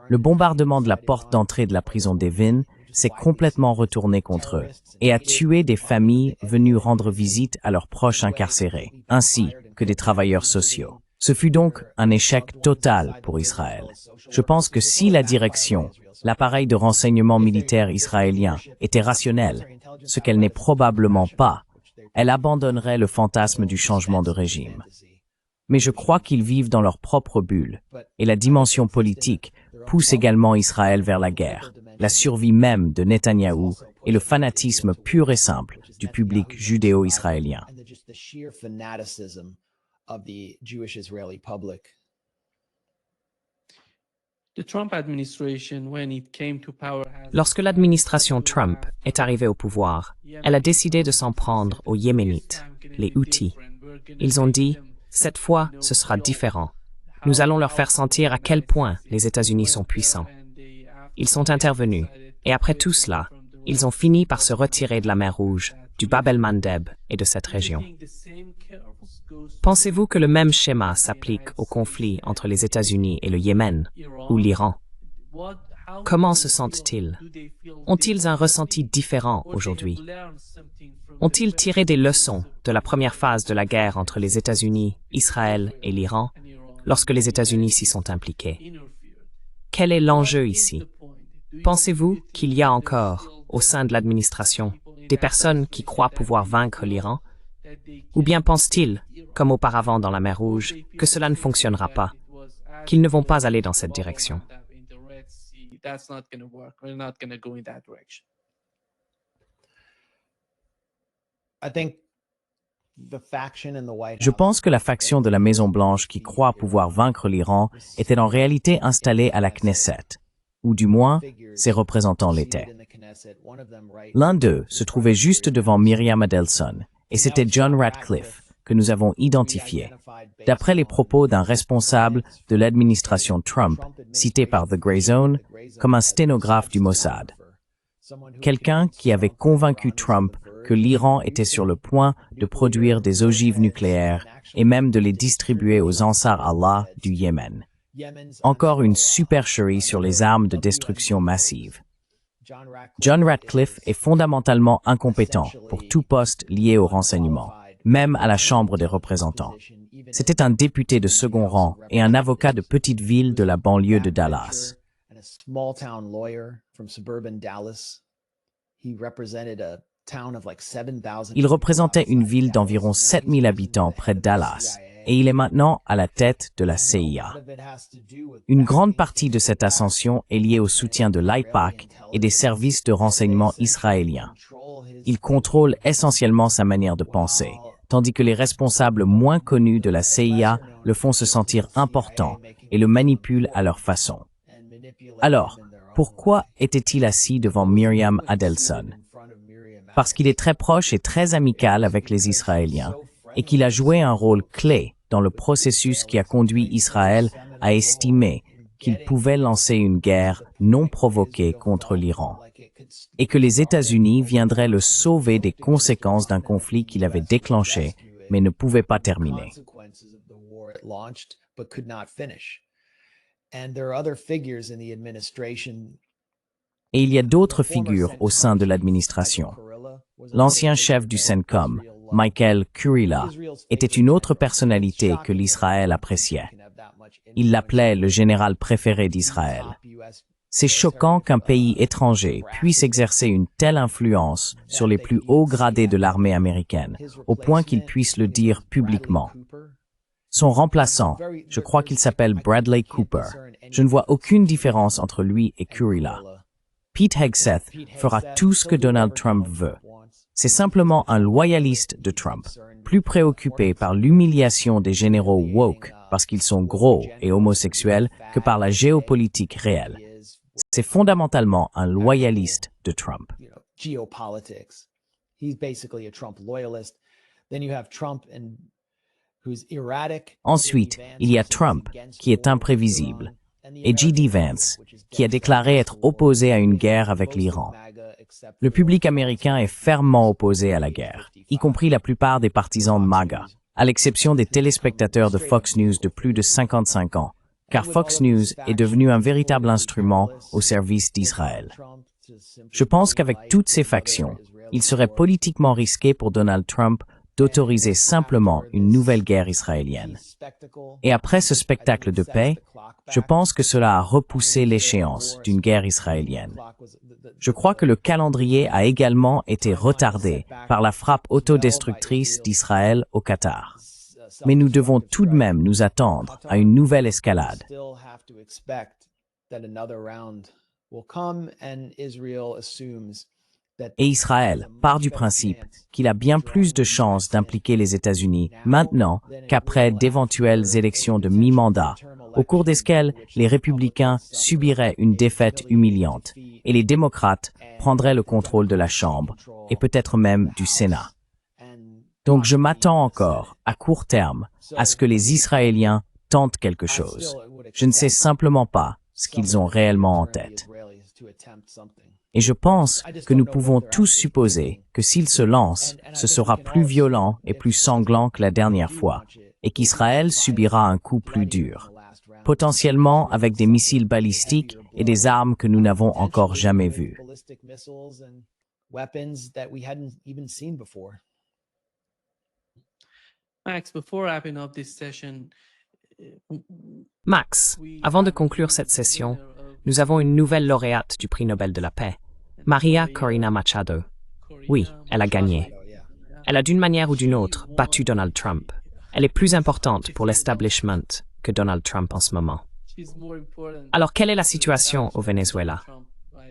Le bombardement de la porte d'entrée de la prison d'Evin s'est complètement retourné contre eux et a tué des familles venues rendre visite à leurs proches incarcérés, ainsi que des travailleurs sociaux. Ce fut donc un échec total pour Israël. Je pense que si la direction, l'appareil de renseignement militaire israélien, était rationnelle, ce qu'elle n'est probablement pas, elle abandonnerait le fantasme du changement de régime. Mais je crois qu'ils vivent dans leur propre bulle, et la dimension politique pousse également Israël vers la guerre, la survie même de Netanyahou et le fanatisme pur et simple du public judéo-israélien. Lorsque l'administration Trump est arrivée au pouvoir, elle a décidé de s'en prendre aux Yéménites, les Houthis. Ils ont dit, cette fois, ce sera différent. Nous allons leur faire sentir à quel point les États-Unis sont puissants. Ils sont intervenus, et après tout cela, ils ont fini par se retirer de la mer Rouge, du Bab el-Mandeb et de cette région. Pensez-vous que le même schéma s'applique au conflit entre les États-Unis et le Yémen, ou l'Iran? Comment se sentent-ils? Ont-ils un ressenti différent aujourd'hui? Ont-ils tiré des leçons de la première phase de la guerre entre les États-Unis, Israël et l'Iran, lorsque les États-Unis s'y sont impliqués? Quel est l'enjeu ici? Pensez-vous qu'il y a encore, au sein de l'administration, des personnes qui croient pouvoir vaincre l'Iran? Ou bien pensent-ils, comme auparavant dans la mer Rouge, que cela ne fonctionnera pas, qu'ils ne vont pas aller dans cette direction? Je pense que la faction de la Maison-Blanche qui croit pouvoir vaincre l'Iran était en réalité installée à la Knesset, ou du moins, ses représentants l'étaient. L'un d'eux se trouvait juste devant Miriam Adelson, et c'était John Ratcliffe, que nous avons identifié, d'après les propos d'un responsable de l'administration Trump, cité par The Grey Zone, comme un sténographe du Mossad. Quelqu'un qui avait convaincu Trump que l'Iran était sur le point de produire des ogives nucléaires et même de les distribuer aux Ansar Allah du Yémen. Encore une supercherie sur les armes de destruction massive. John Ratcliffe est fondamentalement incompétent pour tout poste lié au renseignement, même à la Chambre des représentants. C'était un député de second rang et un avocat de petite ville de la banlieue de Dallas. Il représentait une ville d'environ 7000 habitants près de Dallas, et il est maintenant à la tête de la CIA. Une grande partie de cette ascension est liée au soutien de l'AIPAC et des services de renseignement israéliens. Il contrôle essentiellement sa manière de penser, tandis que les responsables moins connus de la CIA le font se sentir important et le manipulent à leur façon. Alors, pourquoi était-il assis devant Miriam Adelson? Parce qu'il est très proche et très amical avec les Israéliens et qu'il a joué un rôle clé dans le processus qui a conduit Israël à estimer qu'il pouvait lancer une guerre non provoquée contre l'Iran et que les États-Unis viendraient le sauver des conséquences d'un conflit qu'il avait déclenché mais ne pouvait pas terminer. Et il y a d'autres figures au sein de l'administration. L'ancien chef du CENTCOM, Michael Kurilla, était une autre personnalité que l'Israël appréciait. Il l'appelait le général préféré d'Israël. C'est choquant qu'un pays étranger puisse exercer une telle influence sur les plus hauts gradés de l'armée américaine, au point qu'il puisse le dire publiquement. Son remplaçant, je crois qu'il s'appelle Bradley Cooper. Je ne vois aucune différence entre lui et Kurilla. Pete Hegseth fera tout ce que Donald Trump veut. C'est simplement un loyaliste de Trump, plus préoccupé par l'humiliation des généraux woke parce qu'ils sont gros et homosexuels que par la géopolitique réelle. C'est fondamentalement un loyaliste de Trump. Ensuite, il y a Trump, qui est imprévisible, et J.D. Vance, qui a déclaré être opposé à une guerre avec l'Iran. Le public américain est fermement opposé à la guerre, y compris la plupart des partisans MAGA, à l'exception des téléspectateurs de Fox News de plus de 55 ans, car Fox News est devenu un véritable instrument au service d'Israël. Je pense qu'avec toutes ces factions, il serait politiquement risqué pour Donald Trump d'autoriser simplement une nouvelle guerre israélienne. Et après ce spectacle de paix, je pense que cela a repoussé l'échéance d'une guerre israélienne. Je crois que le calendrier a également été retardé par la frappe autodestructrice d'Israël au Qatar. Mais nous devons tout de même nous attendre à une nouvelle escalade. Et Israël part du principe qu'il a bien plus de chances d'impliquer les États-Unis maintenant qu'après d'éventuelles élections de mi-mandat, au cours desquelles les républicains subiraient une défaite humiliante et les démocrates prendraient le contrôle de la Chambre et peut-être même du Sénat. Donc je m'attends encore, à court terme, à ce que les Israéliens tentent quelque chose. Je ne sais simplement pas ce qu'ils ont réellement en tête. Et je pense que nous pouvons tous supposer que s'ils se lancent, ce sera plus violent et plus sanglant que la dernière fois, et qu'Israël subira un coup plus dur, potentiellement avec des missiles balistiques et des armes que nous n'avons encore jamais vues. Max, avant de conclure cette session, nous avons une nouvelle lauréate du prix Nobel de la paix, Maria Corina Machado. Oui, elle a gagné. Elle a d'une manière ou d'une autre battu Donald Trump. Elle est plus importante pour l'establishment que Donald Trump en ce moment. Alors, quelle est la situation au Venezuela?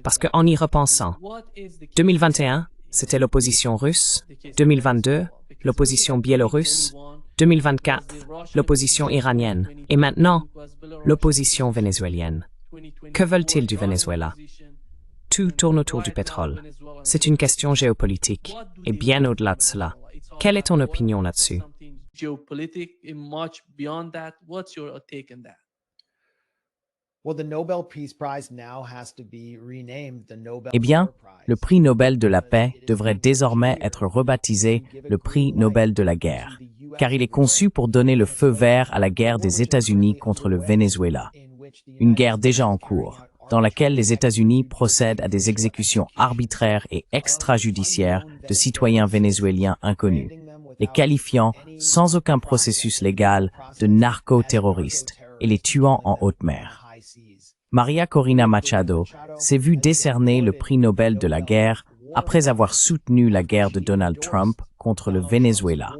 Parce qu'en y repensant, 2021, c'était l'opposition russe, 2022, l'opposition biélorusse, 2024, l'opposition iranienne, et maintenant, l'opposition vénézuélienne. Que veulent-ils du Venezuela? Tout tourne autour du pétrole. C'est une question géopolitique, et bien au-delà de cela. Quelle est ton opinion là-dessus? Eh bien, le prix Nobel de la paix devrait désormais être rebaptisé le prix Nobel de la guerre, car il est conçu pour donner le feu vert à la guerre des États-Unis contre le Venezuela, une guerre déjà en cours, dans laquelle les États-Unis procèdent à des exécutions arbitraires et extrajudiciaires de citoyens vénézuéliens inconnus, les qualifiant sans aucun processus légal de narco-terroristes et les tuant en haute mer. Maria Corina Machado s'est vue décerner le prix Nobel de la guerre après avoir soutenu la guerre de Donald Trump contre le Venezuela.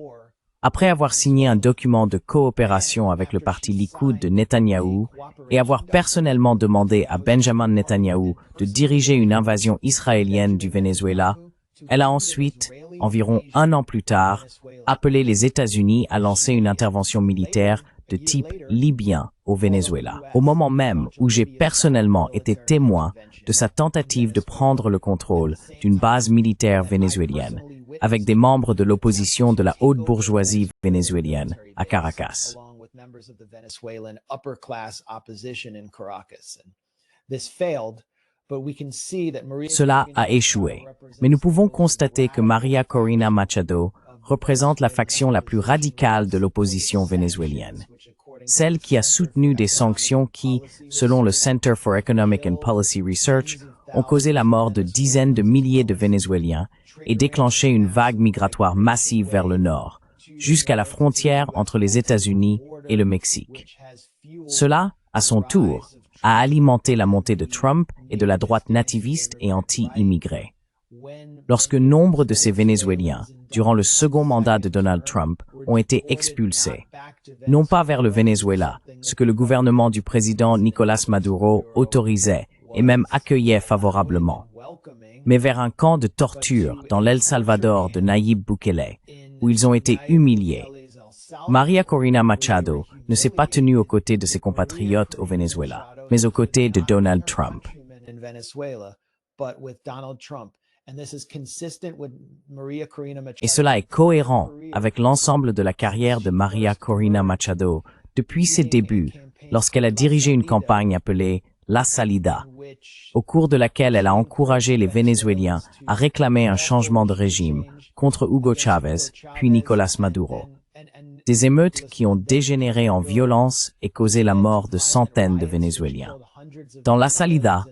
Après avoir signé un document de coopération avec le parti Likoud de Netanyahou et avoir personnellement demandé à Benjamin Netanyahou de diriger une invasion israélienne du Venezuela, Elle a ensuite, environ un an plus tard, appelé les États-Unis à lancer une intervention militaire de type libyen au Venezuela, au moment même où j'ai personnellement été témoin de sa tentative de prendre le contrôle d'une base militaire vénézuélienne, avec des membres de l'opposition de la haute bourgeoisie vénézuélienne à Caracas. Cela a échoué, mais nous pouvons constater que María Corina Machado représente la faction la plus radicale de l'opposition vénézuélienne, celle qui a soutenu des sanctions qui, selon le Center for Economic and Policy Research, ont causé la mort de dizaines de milliers de Vénézuéliens et déclenché une vague migratoire massive vers le nord, jusqu'à la frontière entre les États-Unis et le Mexique. Cela, à son tour, a alimenté la montée de Trump et de la droite nativiste et anti-immigrée. Lorsque nombre de ces Vénézuéliens, durant le second mandat de Donald Trump, ont été expulsés, non pas vers le Venezuela, ce que le gouvernement du président Nicolás Maduro autorisait et même accueillait favorablement, mais vers un camp de torture dans l'El Salvador de Nayib Bukele, où ils ont été humiliés. María Corina Machado ne s'est pas tenue aux côtés de ses compatriotes au Venezuela, mais aux côtés de Donald Trump. Et cela est cohérent avec l'ensemble de la carrière de María Corina Machado depuis ses débuts, lorsqu'elle a dirigé une campagne appelée La Salida, au cours de laquelle elle a encouragé les Vénézuéliens à réclamer un changement de régime contre Hugo Chavez, puis Nicolás Maduro. Des émeutes qui ont dégénéré en violence et causé la mort de centaines de Vénézuéliens. Dans La Salida,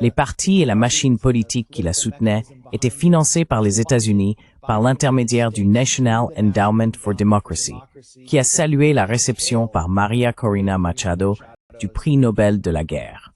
les partis et la machine politique qui la soutenaient étaient financés par les États-Unis par l'intermédiaire du National Endowment for Democracy, qui a salué la réception par María Corina Machado du prix Nobel de la guerre.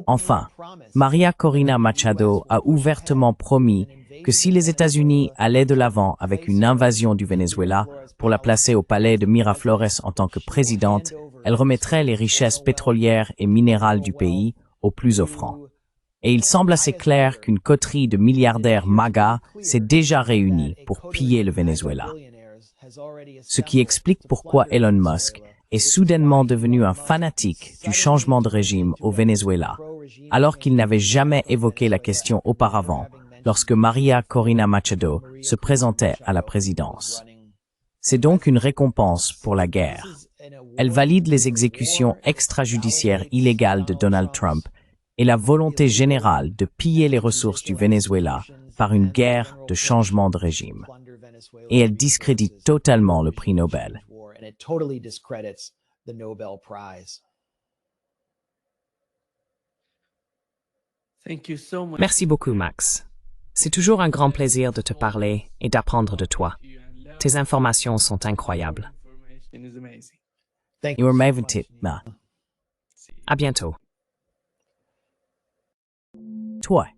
Enfin, María Corina Machado a ouvertement promis que si les États-Unis allaient de l'avant avec une invasion du Venezuela pour la placer au palais de Miraflores en tant que présidente, elle remettrait les richesses pétrolières et minérales du pays aux plus offrants. Et il semble assez clair qu'une coterie de milliardaires MAGA s'est déjà réunie pour piller le Venezuela. Ce qui explique pourquoi Elon Musk est soudainement devenu un fanatique du changement de régime au Venezuela, alors qu'il n'avait jamais évoqué la question auparavant lorsque María Corina Machado se présentait à la présidence. C'est donc une récompense pour la guerre. Elle valide les exécutions extrajudiciaires illégales de Donald Trump et la volonté générale de piller les ressources du Venezuela par une guerre de changement de régime. Et elle discrédite totalement le prix Nobel. Merci beaucoup, Max. C'est toujours un grand plaisir de te parler et d'apprendre de toi. Tes informations sont incroyables. À bientôt. Toi.